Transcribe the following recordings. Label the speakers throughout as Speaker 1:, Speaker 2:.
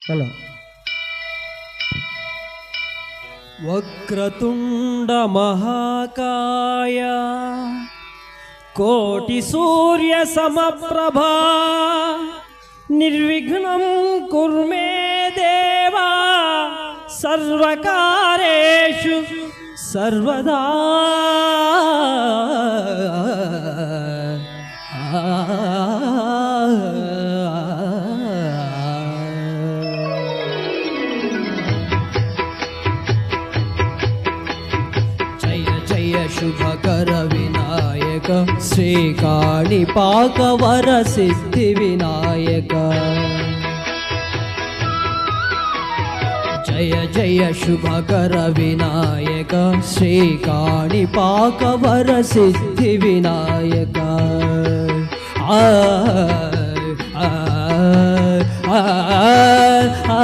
Speaker 1: Hello. Vakratunda మహాకాయ కోటి సూర్య సమప్రభా నిర్విఘ్నం కుర్మే దేవా సర్వకార్యేషు సర్వదా. శుభకర వినాయక శ్రీకాణిపాక వర సిద్ధి వినాయక. జయ జయ శుభకర వినాయక శ్రీకాణిపాక వర సిద్ధి వినాయక. ఆ ఆ ఆ ఆ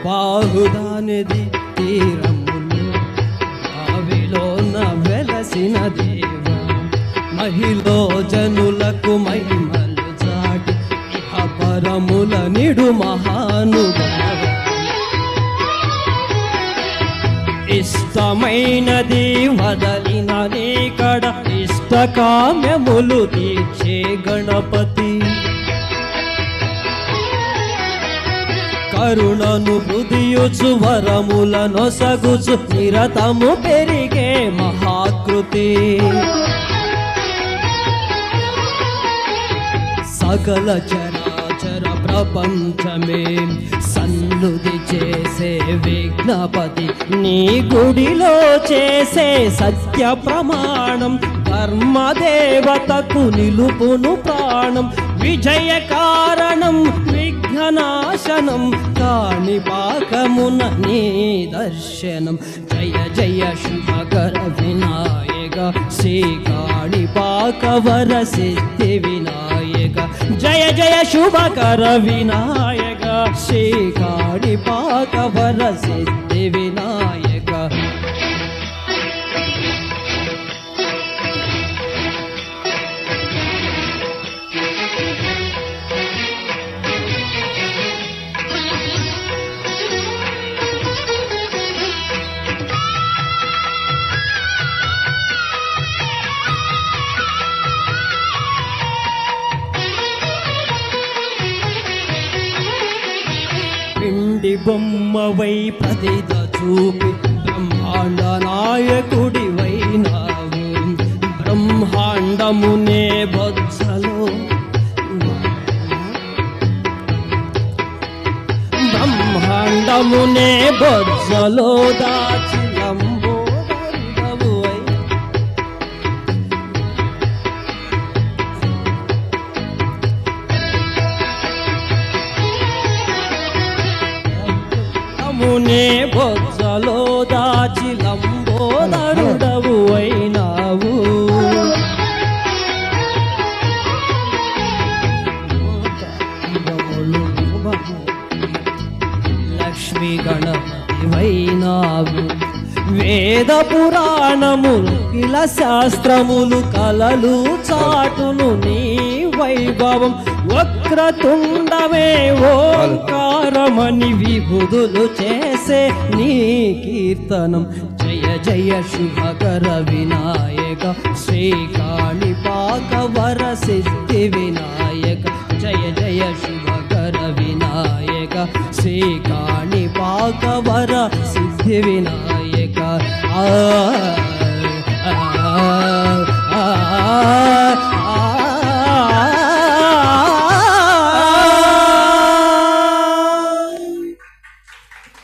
Speaker 1: బాహుదానిది తీరములు బావిలోన వెలసిన దేవ మహిళ జనులకు మహిమలు చాటి ఇహ పరముల నిడు మహానుభావ. ఇష్టమైనది వదలిన నీకడ ఇష్టకామ్యములు తీర్చే గణపతి. కరుణను హృదయుచు వరములను సగుచు నిరతము పెరిగే మహాకృతి. సకల చరాచర ప్రపంచమే సన్నుది చేసే విఘ్నపతి. నీ గుడిలో చేసే సత్య ప్రమాణం ధర్మదేవతకు నిలుపును ప్రాణం. విజయ కారణం విఘ్ననాశనం కాణిపాకమున నీ దర్శనం. జయ జయ శుభకర వినాయక శ్రీకాణిపాక వర సిద్ధి వినాయక. జయ జయ శుభకర వినాయక శ్రీకాణిపాక వర సిద్ధి వినాయక. పిండి బొమ్మవై ప్రతిద చూపి బ్రహ్మాండ నాయకుడి వైనావు. బ్రహ్మాండమునే బొజ్జలో బ్రహ్మాండమునే బొజ్జలో దాచి లంబోదరుడవు అయి. మునే బొజ్జలో దాచి లంబోదరుడవు అయినావు. లక్ష్మీ గణపతి వైనావు. వేద పురాణములు కిల శాస్త్రములు కలలు చాటును నీ వైభవం. వక్రతుండమే ఓంకారమని విభుదులు చేసే నీ కీర్తనం. జయ జయ శుభకర వినాయక శ్రీకాణిపాక వర సిద్ధి వినాయక. జయ జయ శుభకర వినాయక శ్రీకాణిపాక వర సిద్ధి వినాయక. ఆ